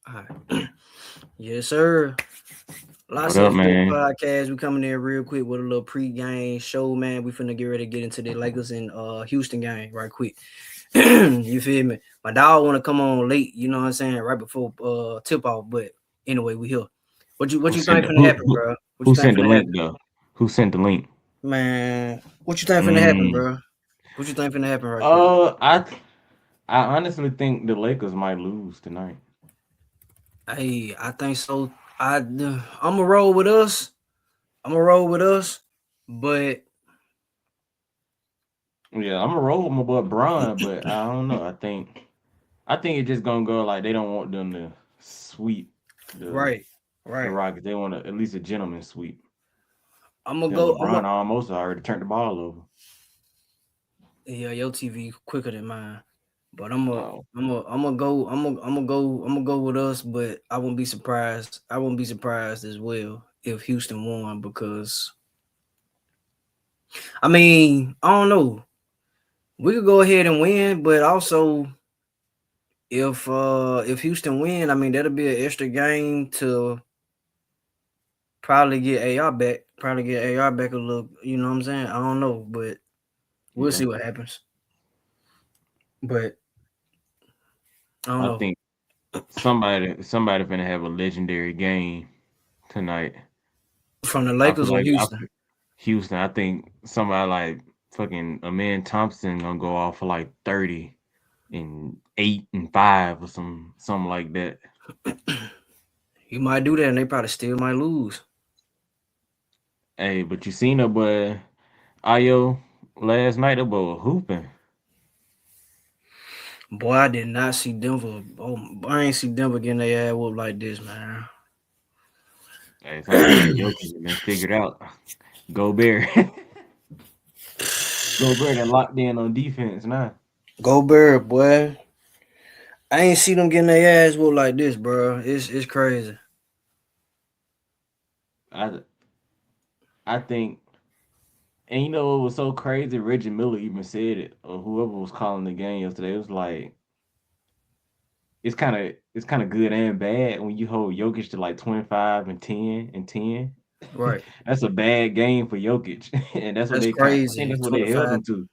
All right. Yes, sir. What Lots up, of Sport man? Podcast. We coming in real quick with a little pre-game show, man. We finna get ready to get into the Lakers and Houston game right quick. You feel me? My dog wanna come on late, you know what I'm saying, right before tip off. But anyway, we here. What Who you sent think the, finna who, happen, who bro? What who you think sent the finna link happen? though? Who sent the link? Man, what you think finna happen, Mm. bro? What you think finna happen right quick? Uh, I I honestly think the Lakers might lose tonight. Hey, I think so. I'ma roll with us. I'ma roll with us. But Yeah, I'm gonna roll with my boy Brian, but I don't know. I think it's just gonna go like they don't want them to sweep the right, the right. Rockets. They want at least a gentleman sweep. I'm gonna Cause go. I'm LeBron gonna. almost already turned the ball over. Yeah, your TV quicker than mine, but I'm gonna. Oh, I'm gonna go. I'm gonna go with us, but I wouldn't be surprised. I wouldn't be surprised as well if Houston won because I mean I don't know. We could go ahead and win, but also if Houston win, I mean that'll be an extra game to probably get AR back. Probably get AR back a little. You know what I'm saying? I don't know, but we'll yeah. see what happens. But I don't I know. think somebody finna have a legendary game tonight. From the I feel Lakers or like Houston? Houston. I think somebody like fucking Amen Thompson gonna go off for like 30 and 8 and 5 or something like that. He might do that, and they probably still might lose. Hey, but you seen that boy Ayo last night? That boy was hooping. Boy, I did not see Denver. Oh, I ain't see Denver getting their ass whooped like this, man. Hey, sound like Jokic been figured out. Gobert, Gobert that locked in on defense now. Go Bird, boy. I ain't see them getting their ass whooped like this, bro. It's crazy. I I think, and you know what was so crazy? Reggie Miller even said it, or whoever was calling the game yesterday. It was like it's kind of good and bad when you hold Jokic to like 25 and 10 and 10. Right. That's a bad game for Jokic, and that's what That's I think crazy. that's what they held 25. him to.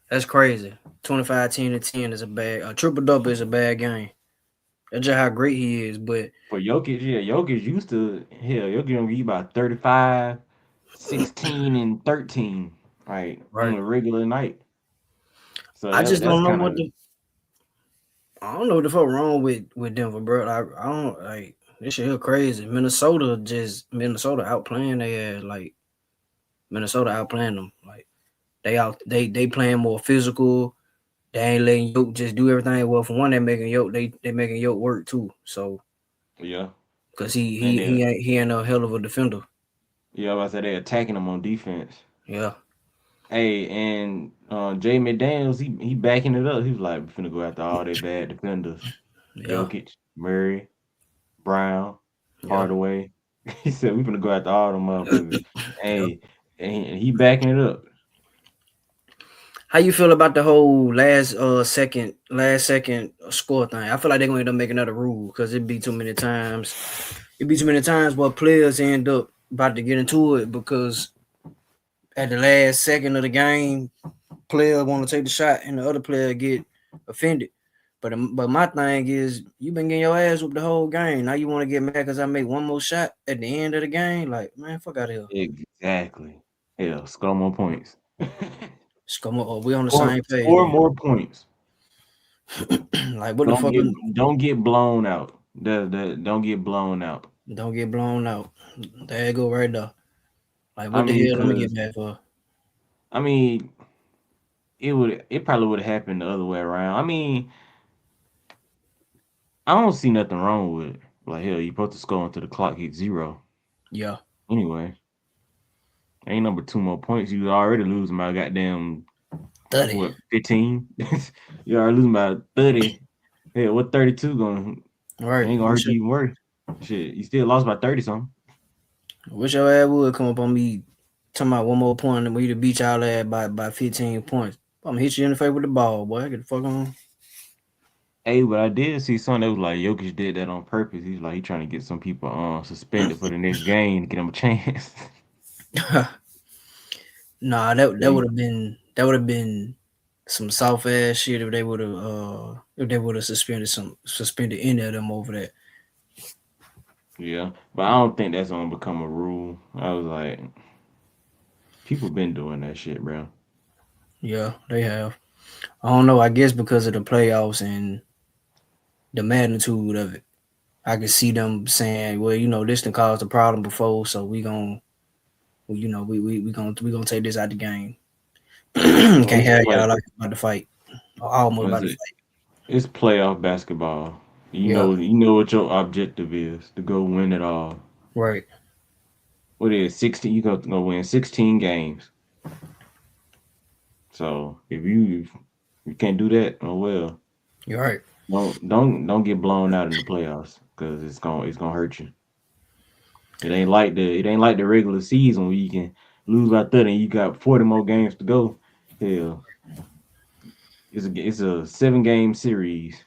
That's crazy. 25, 10, and 10 is a bad. A triple double is a bad game. That's just how great he is. But For Jokic, yeah, Jokic used to hell. Jokic gonna be about 35, 16, and 13, right, on right, a regular night. So I just that's don't know kind what of the. I don't know what the fuck wrong with Denver, bro. I don't like this shit here crazy. Minnesota outplaying they ass like Minnesota outplaying them. Like they playing more physical. They ain't letting Yoke just do everything. Well, for one, they making Yoke work too. So yeah, because and then he ain't a hell of a defender. yeah, I said they attacking him on defense. Yeah, Hey, and Jay McDaniels, he backing it up. He was like, "We finna go after all their bad defenders: yeah, Jokic, Murray, Brown, yeah. Hardaway." He said, "We finna go after all them motherfuckers." Hey, and he backing it up. How you feel about the whole last second score thing? I feel like they're gonna end up making another rule because it'd be too many times. It'd be too many times where players end up about to get into it because at the last second of the game, player want to take the shot and the other player get offended. But my thing is, you been getting your ass whooped the whole game. Now you want to get mad because I make one more shot at the end of the game? Like, man, fuck out of here. Exactly. Hell, score more points. Scum, we on the Score same page score then. more points. Like, what the Don't fuck? get don't get blown out. Don't get blown out. Don't get blown out. There you go, right there. Like, I what the mean, hell? Let me get cause mad for. I mean, it probably would have happened the other way around. I mean, I don't see nothing wrong with it. Like hell, you supposed to score until the clock hits zero. Yeah, Anyway, ain't number two more points. You already losing by goddamn 30. what 15. You already losing by 30. Hell, what 32 gonna Right. ain't gonna hurt you even worse. Shit, you still lost by 30 something. Wish your ass would come up on me talking about one more point and we to beat y'all ass by 15 points. I'm gonna hit you in the face with the ball, boy. Get the fuck on. Hey, but I did see something that was like Jokic did that on purpose. He's like he trying to get some people suspended for the next game to get them a chance. Nah, that They- would have been some soft ass shit if they would have suspended any of them over that. yeah, but I don't think that's gonna become a rule. I was like, people been doing that shit, bro. Yeah, they have. I don't know. I guess because of the playoffs and the magnitude of it, I could see them saying, "Well, this done caused a problem before, so we gonna take this out the game. Can't Well, it's have play. y'all like about to fight, or almost Was about to it? fight." It's playoff basketball. Yeah, You know what your objective is to go win it all. right. What is 16? You go win 16 games. So if you can't do that, oh well. You're right. Don't get blown out in the playoffs because it's gonna hurt you. It ain't like the regular season where you can lose by 30 and you got 40 more games to go. Hell, it's a 7 game series.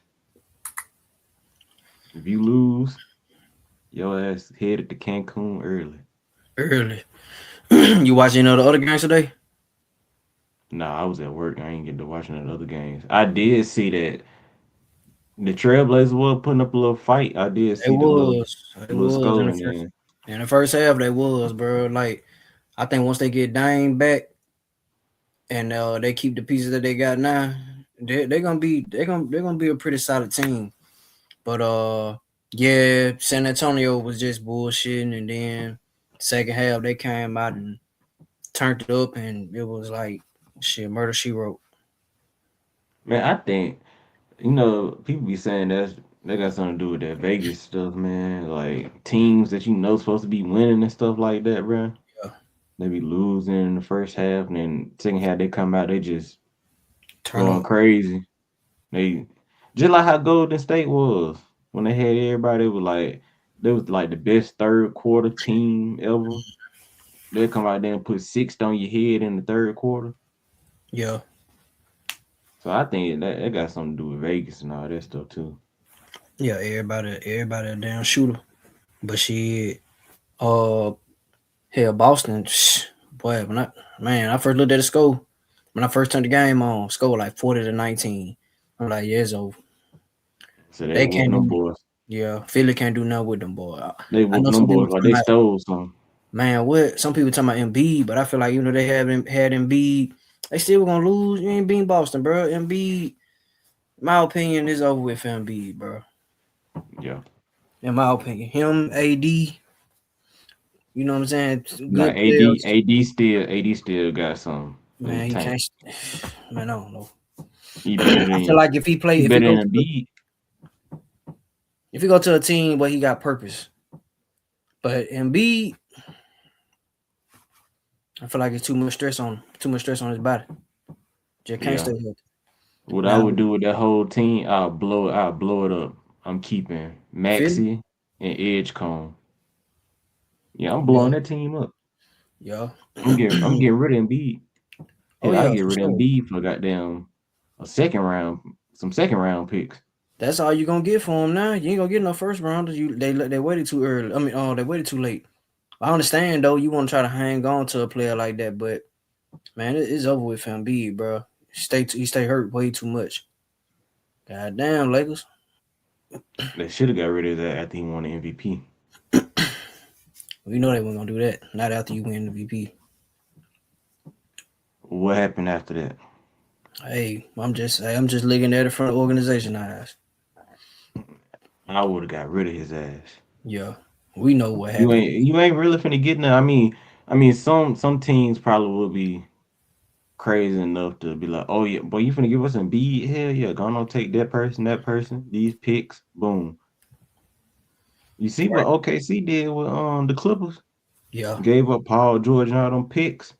If you lose, your ass headed to Cancun early. Early. You watching the other games today? Nah, I was at work. I ain't get to watching the other games. I did see that the Trailblazers were putting up a little fight. I did It see was. It the little was score and then in the first half. They was, bro. Like, I think once they get Dame back and they keep the pieces that they got now, they're gonna be a pretty solid team. But yeah, San Antonio was just bullshitting, and then second half they came out and turned it up, and it was like shit, murder she wrote. man, I think people be saying that got something to do with that Vegas stuff, man. Like teams that supposed to be winning and stuff like that, bro. Yeah, They be losing in the first half, and then second half they come out, they just turn going up. crazy. They just like how Golden State was when they had everybody. They was like the best third quarter team ever. They come out there and put 6 on your head in the third quarter. Yeah, So I think that got something to do with Vegas and all that stuff too. yeah. Everybody a damn shooter. But she, uh, hell, Boston, boy, I first looked at the score, when I first turned the game on, score like 40-19. I'm like, yeah, it's over. So they They whooping can't them do, boys. yeah, Philly can't do nothing with them, boy. They I know whooping them some people boys like talking they about, stole some. man, what? Some people talking about Embiid, but I feel like, they had Embiid, they still gonna lose. You ain't beating Boston, bro. Embiid, my opinion, is over with for Embiid, bro. Yeah. In my opinion, him, AD, you know what I'm saying? Now Good players. AD still got some in the Man, he tank. can't. Man, I don't know. He better I feel than like if he play, he better than Embiid. if he go to a team where he got purpose, but Embiid, I feel like it's too much stress on his body. Just can't Yeah. stay healthy. What I Now, would do with that whole team, I'll blow it up. I'm keeping Philly, Maxi and Edgecombe. Yeah, I'm yeah, blowing that team up. yeah, I'm getting rid of Embiid. oh Hell, I yeah, get for rid of sure. Embiid for goddamn some second round picks. That's all you gonna get for him now. You ain't gonna get no first rounders. They waited too early. I mean, they waited too late. I understand though. You want to try to hang on to a player like that, but man, it's over with Embiid, bro. He stay hurt way too much. God damn, Lakers. They should have got rid of that after he won the MVP. We know they weren't gonna do that. Not after you win the VP. What happened after that? I'm just looking at it from the organization eyes. I would have got rid of his ass. Yeah, we know what happened. You ain't really finna get no. I mean, some teams probably will be crazy enough to be like, oh yeah, boy, you finna give us some B? Hell yeah, gonna take that person, these picks, boom. You see what Right. OKC did with the Clippers? Yeah, Gave up Paul George and all them picks for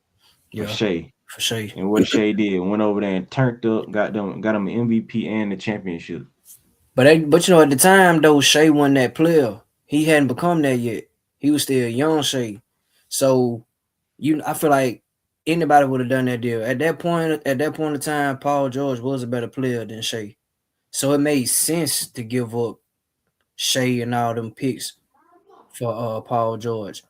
yeah, Shea. for sure. And what Shea did, went over there and turned up, got him an MVP and the championship. But at the time though, Shea wasn't that player. He hadn't become that yet. He was still young Shea. So I feel like anybody would have done that deal. At that point in time, Paul George was a better player than Shea. So it made sense to give up Shea and all them picks for Paul George.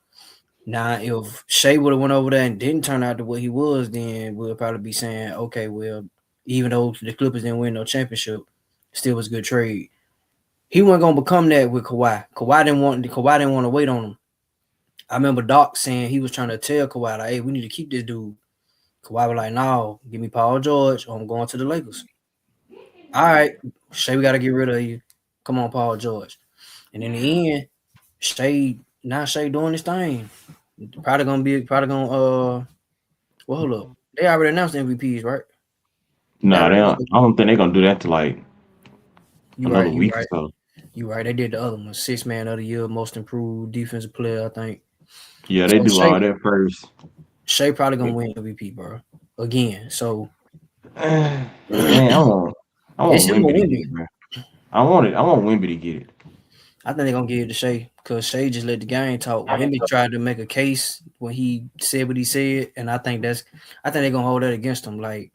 Now, if Shea would have went over there and didn't turn out to what he was, then we'll probably be saying, okay, well, even though the Clippers didn't win no championship, still was a good trade. He wasn't gonna become that with Kawhi. Kawhi didn't want to wait on him. I remember Doc saying he was trying to tell Kawhi, like, hey, we need to keep this dude. Kawhi was like, no, give me Paul George or I'm going to the Lakers. All right, Shea, we got to get rid of you. Come on, Paul George. And in the end, Shea doing his thing. Well, hold up. They already announced MVPs, right? They Nah, they already don't, announced. I don't think they're gonna do that to like You another right, you week or right, so. you right. They did the other one, six man of the year, most improved defensive player, I think. Yeah, they So do all that first. Shea probably gonna win MVP, bro. Again. So Man, I want it's him or Wimby to get Wimby. it, bro. I want it. I want Wimby to get it. I think they're gonna give it to Shea because Shea just let the game talk. Wimby tried to make a case when he said what he said, and I think they're gonna hold that against him. Like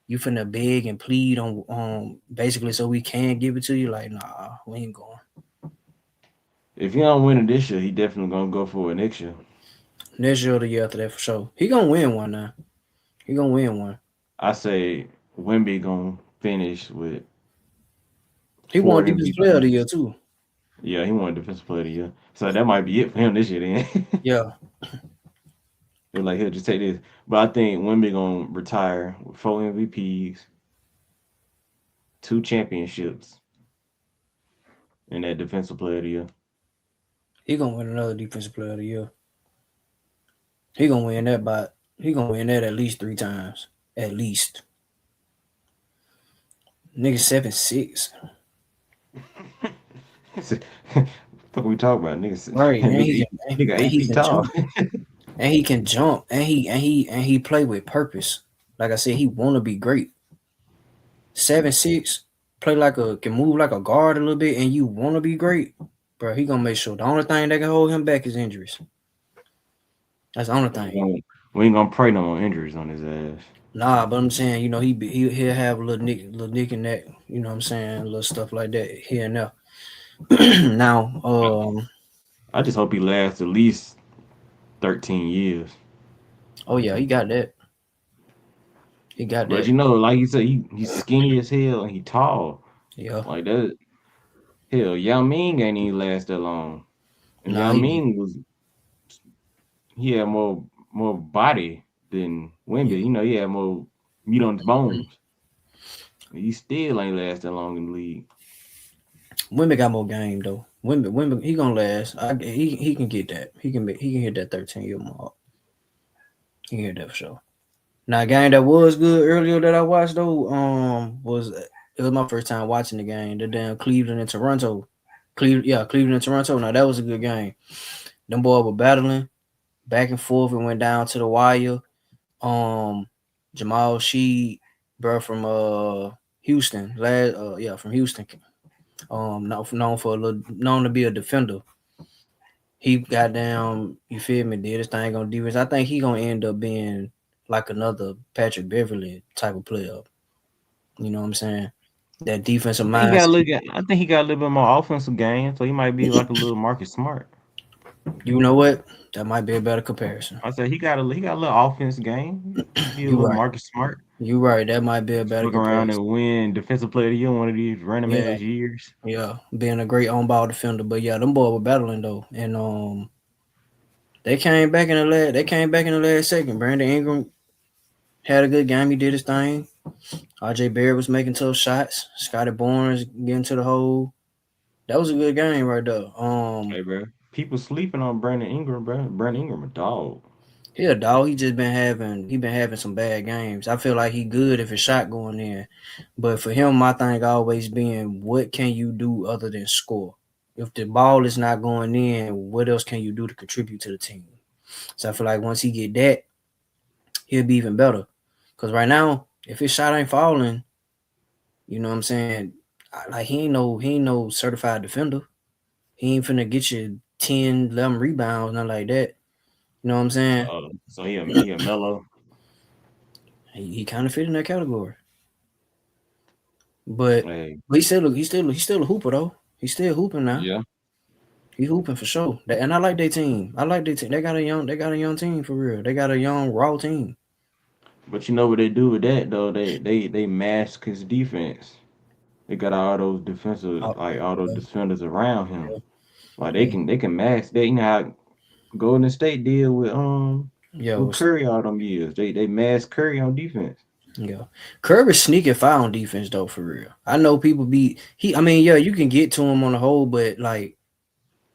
you finna beg and plead on basically so we can give it to you. Like, nah, we ain't going. If he don't win it this year, he definitely gonna go for it next year. Next year or the year after that for sure. He gonna win one now. He gonna win one. I say Wimby gonna finish with He four won defensive player of the year MVPs. too. Yeah, he won Defensive Player of the Year. So that might be it for him this year. Then Yeah, they're like, he'll just take this. But I think Wimby gonna retire with four MVPs, two championships, and that Defensive Player of the Year. he gonna win another defensive player of the year. He gonna win that by he gonna win that at least 3 times. At least. Nigga 7'6". Fuck we talk about niggas. Right. Nigga And 8 feet tall. he can jump and he play with purpose. Like I said, he wanna be great. 7'6", play like a can move like a guard a little bit, and you wanna be great, bro. He gonna make sure the only thing that can hold him back is injuries. That's the only thing. We ain't gonna pray no more injuries on his ass. Nah, but I'm saying, he'll have a little nick in that, you know what I'm saying, little stuff like that here and there. Now, I just hope he lasts at least 13 years. oh yeah, he got that. He got But that. like you said, he's skinny as hell and he tall. Yeah. Like that. Hell, Yao Ming ain't even last that long. And Nah, Yao he did. Ming he had more body than Yeah. Wemby. He had more meat on his bones. He still ain't last that long in the league. Wimby got more game though. Wimby, he gonna last. He can get that. He can hit that 13-year mark. He can hit that for sure. Now, a game that was good earlier that I watched though, was it was my first time watching the game. The damn Cleveland and Toronto. Cleveland and Toronto. Now that was a good game. Them boys were battling back and forth and went down to the wire. Um, Jamal Sheed, bro, from Houston, from Houston. Known to be a defender. He got down, you feel me, did his thing on defense. I think he gonna end up being like another Patrick Beverly type of player. You know what I'm saying? That defensive mindset. I think he got a little bit more offensive game, so he might be like a little Marcus Smart. You know what? That might be a better comparison. I said he got a little offense game. Be a You little right. Marcus Smart. You right. That might be a better Fuck around comparison. and win Defensive Player of the Year one of these random Yeah, ass years. yeah. Being a great on ball defender. But yeah, them boys were battling though. And they came back in the last second. Brandon Ingram had a good game. He did his thing. RJ Barrett was making tough shots. Scotty Barnes getting to the hole. That was a good game right there. Hey, bro. People sleeping on Brandon Ingram, bro. Brandon Ingram a dog. Yeah, dog. He been having some bad games. I feel like he good if his shot going in, but for him, my thing always been, what can you do other than score? If the ball is not going in, what else can you do to contribute to the team? So I feel like once he get that, he'll be even better. Cause right now, if his shot ain't falling, you know what I'm saying? Like he ain't no certified defender. He ain't finna get you 10, 11 rebounds, nothing like that. You know what I'm saying? So he a mellow. He kind of fit in that category. But Hey, he's still a hooper though. He's still hooping now. yeah. He hooping for sure. And I like their team. I like their team. They got a young team for real. They got a young raw team. But you know what they do with that though? They mask his defense. They got all those defensive Oh, like all those yeah, defenders around him. Like yeah, they can mask that. You know how Golden State deal yeah, with Curry all them years. They mask Curry on defense. yeah. Curry's sneaking foul on defense though, for real. I know people be he. I mean, yeah, you can get to him on the whole, but like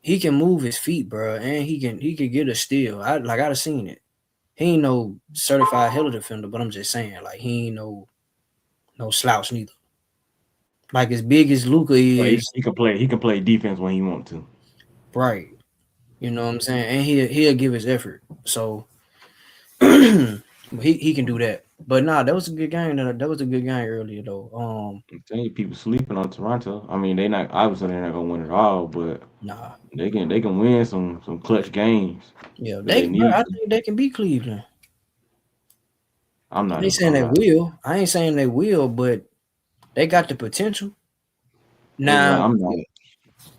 he can move his feet, bro, and he can get a steal. I've seen it. He ain't no certified hella defender, but I'm just saying, like he ain't no slouch neither. Like as big as Luca But is, he can play defense when he want to. right? You know what I'm saying, and he'll give his effort. So he can do that. But nah, that was a good game. That was a good game earlier though. I'm telling you, people sleeping on Toronto. I mean, they not obviously they're not gonna win it all, but Nah, they can win some clutch games yeah, that they bro, need I to. think they can beat Cleveland. I'm I not ain't a saying I'm they not. will. I ain't saying they will, but they got the potential. It's Now like I'm not.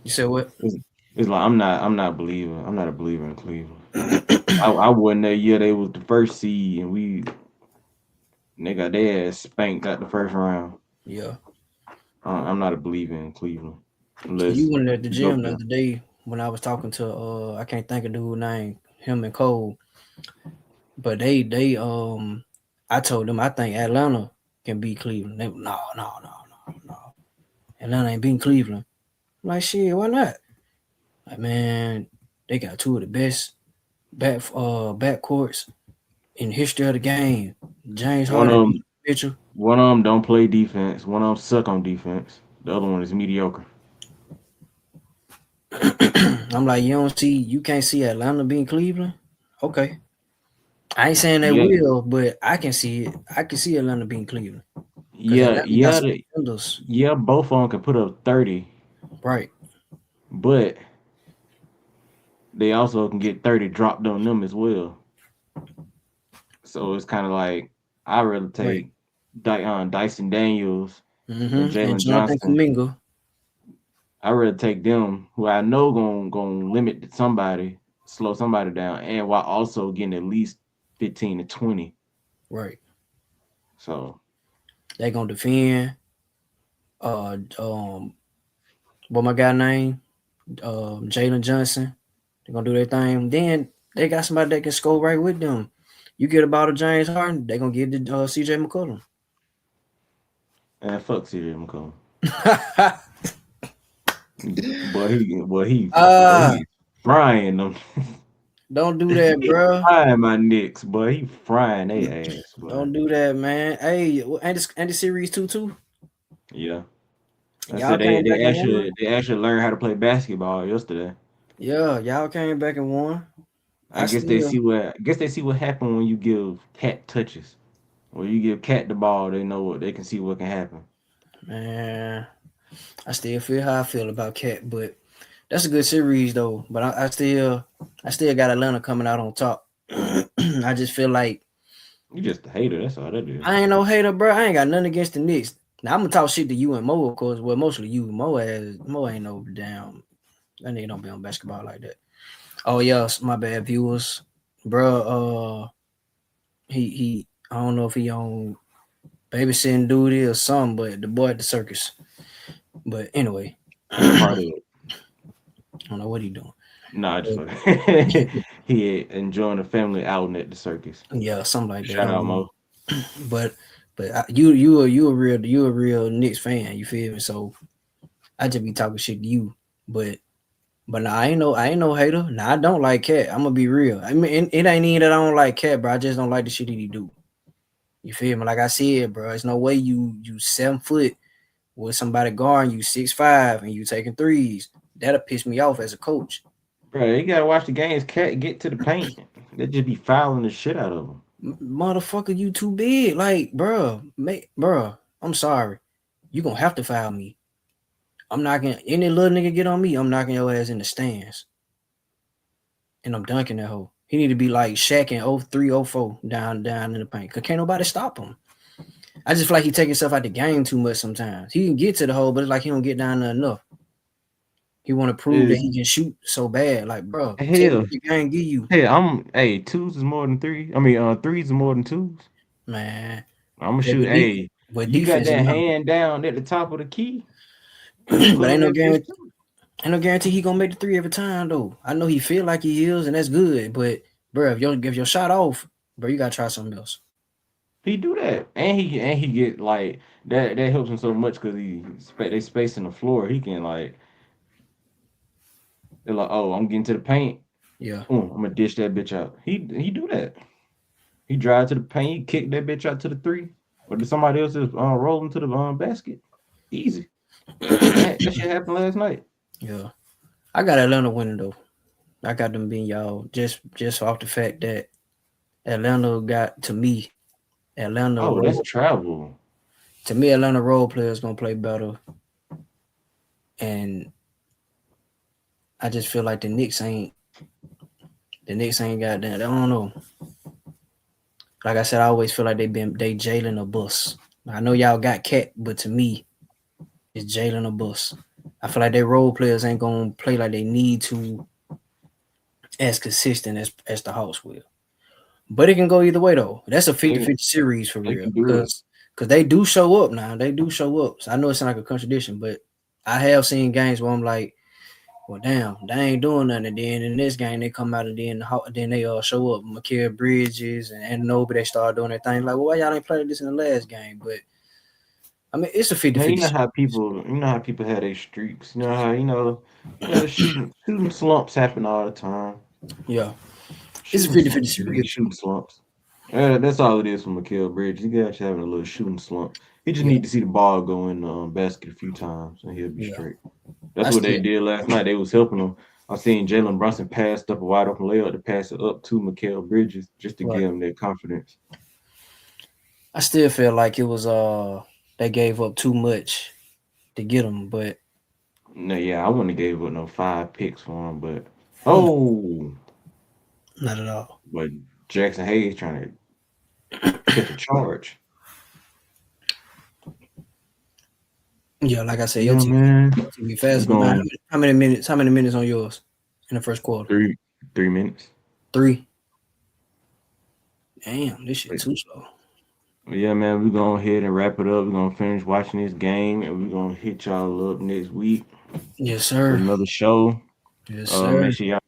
you said what? It's, it's like I'm not believer. I'm not a believer in Cleveland. I wasn't that year they was the first seed and they got their ass spanked out the first round. Yeah. I'm not a believer in Cleveland You unless went at the you go gym the for other day when I was talking to I can't think of dude's name, him and Cole, but they I told them I think Atlanta can beat Cleveland. They no. Atlanta ain't beating Cleveland. I'm like shit, why not? Like man, they got two of the best backcourts in the history of the game. James one Harden, of them. Mitchell. One of them don't play defense. One of them suck on defense. The other one is mediocre. I'm like, you can't see Atlanta beating Cleveland? Okay. I ain't saying they Yeah, will, but I can see it. I can see Atlanta beating Cleveland because yeah, Atlanta got yeah. some defenders, Yeah, both of them can put up 30, right? but they also can get 30 dropped on them as well. So it's kind of like I rather Right. take Dyson Daniels and And Jalen Jonathan Johnson. Kuminga, I rather take them who I know gonna limit somebody, slow somebody down, and while also getting at least 15 to 20. right? So They gonna defend. What my guy name? Jalen Johnson. They gonna do their thing. Then they got somebody that can score right with them. You get about a James Harden, they gonna get the C.J. McCollum. and fuck CJ McCollum. Ah, He frying them. don't do that, bro. Frying my Knicks, boy. He frying their ass, boy. Don't do that, man. Hey, and the series two. Yeah. I Y'all said came back and won. they actually learned how to play basketball yesterday. Yeah, y'all came back and won. I still, I guess they see what happened when you give Cat touches. When you give Cat the ball, they know what they can see what can happen. man, I still feel how I feel about Cat, but that's a good series though. But I still got Atlanta coming out on top. I just feel like You just a hater, that's all that is. I ain't no hater, bro. I ain't got nothing against the Knicks. Now I'm gonna talk shit to you and Mo, of course. Well, mostly you. Mo ain't no damn. That nigga don't be on basketball like that. Oh yes, my bad, viewers, bro. He. I don't know if he on babysitting duty or something, but the boy at the circus. But anyway, He a I part of it. don't know what he doing. Nah, just But, like he enjoying the family outing at the circus. yeah, something like that. Shout out Mo. But you a real Knicks fan. You feel me? So I just be talking shit to you. But nah, I ain't no hater. Nah, I don't like Cat. I'm gonna be real. I mean, it ain't even that I don't like Cat, bro. I just don't like the shit that he do. You feel me? Like I said, bro, there's no way you 7 foot with somebody guarding you 6'5" and you taking threes. That'll piss me off as a coach. Bro, you gotta watch the games. Cat get to the paint. They just be fouling the shit out of him. Motherfucker, you too big. Like, bro, I'm sorry. You gonna have to foul me. I'm not gonna any little nigga get on me. I'm knocking your ass in the stands, and I'm dunking that hole. He need to be like Shaq in 03, 04 down in the paint. Cause can't nobody stop him. I just feel like he take himself out the game too much sometimes. He can get to the hole, but it's like he don't get down there enough. He want to prove that Is he can shoot so bad. Like, bro, take hell, what the game give you, twos is more than three. I mean, threes is more than twos. man. I'm gonna But shoot. Hey, with you got defense, that no. hand down at the top of the key. But Put up that bitch. ain't no guarantee he gonna make the three every time though. I know he feel like he is, and that's good. But bro, if your shot off, bro, you gotta try something else. He do that, and he get like that. That helps him so much because they spacing the floor. He can like they're like, oh, I'm getting to the paint. Yeah, I'm gonna dish that bitch out. He do that. He drive to the paint. He kick that bitch out to the three, or did somebody else is rolling to the basket? Easy. That shit happened last night. yeah. I got Atlanta winning though. I got them being y'all just off the fact that Atlanta got to me. Atlanta Oh, that's role travel. to me. Atlanta role players gonna play better, and I just feel like the Knicks ain't got that. I don't know. Like I said, I always feel like they Jalen a bus. I know y'all got Cat, but to me, it's Jalen a bus. I feel like their role players ain't gonna play like they need to as consistent as the Hawks will. But it can go either way though. That's a 50-50 series for They real. can do it. Because they do show up now. They do show up. So I know it sounds like a contradiction, but I have seen games where I'm like, well, damn, they ain't doing nothing. And then in this game, they come out and then they show up. Mikal Bridges and Nobi, they start doing their thing. Like, well, why y'all ain't played this in the last game? But I mean, it's a 50-50. Man, you know how people have their streaks. You know how shooting slumps happen all the time. Yeah, it's a 50-50 series. Shooting slumps. That's all it is for Mikal Bridges. He got having a little shooting slump. He just need to see the ball go in the basket a few times, and he'll be straight. That's what they did last night. They was helping him. I seen Jalen Brunson passed up a wide open layup to pass it up to Mikal Bridges just to give him that confidence. I still feel like it was they gave up too much to get him, but no, yeah, I wouldn't have gave up no 5 picks for him, but not at all. But Jackson Hayes trying to catch a charge. Yeah, like I said, Yeah, your man. TV fast. How many minutes on yours in the first quarter? 3 minutes. 3. Damn, this shit too slow. Yeah, man, we're going to go ahead and wrap it up. We're going to finish watching this game, and we're going to hit y'all up next week. Yes, sir. For another show. Yes, sir. Make sure y'all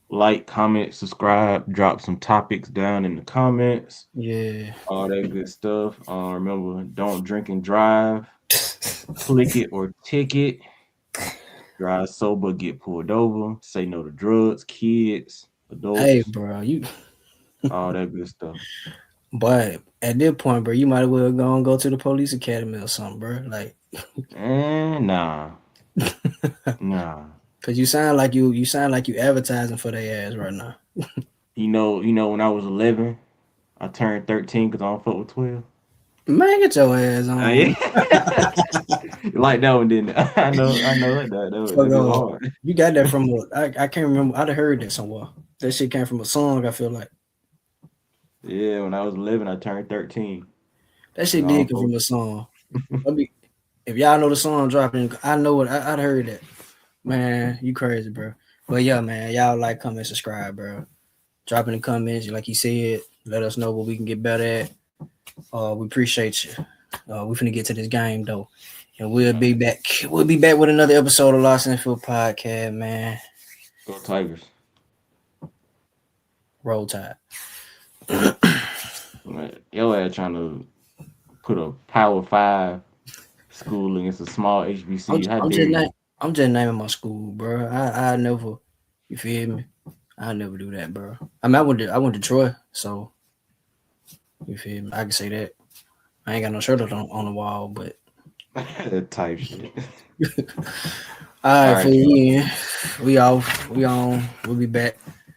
like, comment, subscribe, drop some topics down in the comments. Yeah. All that good stuff. Remember, don't drink and drive. Click it or ticket. Drive sober, get pulled over. Say no to drugs, kids, adults. Hey, bro, all that good stuff. But at this point, bro, you might as well go to the police academy or something, bro. Like, nah. Cause you sound like you advertising for their ass right now. You know, when I was 11, I turned 13 because I don't fuck with 12. Man, get your ass on. Yeah. Like that one, didn't it? I know that was hard. You got that from I can't remember. I'd heard that somewhere. That shit came from a song, I feel like. Yeah, when I was 11, I turned 13. That shit did come from a song. If y'all know the song dropping, I know it. I'd heard that. Man, you crazy, bro. But yeah, man, y'all like, comment, subscribe, bro. Drop in the comments, like you said. Let us know what we can get better at. We appreciate you. We finna get to this game though, and we'll be back. We'll be back with another episode of Lost in Field Podcast, man. Go Tigers. Roll Tide. Yo ass trying to put a Power 5 school against a small HBC. I'm just naming my school, bro. I never, you feel me? I never do that, bro. I mean, I went to Troy, so you feel me? I can say that. I ain't got no shirt on the wall, but that type shit. All right, we off. We on. We'll be back.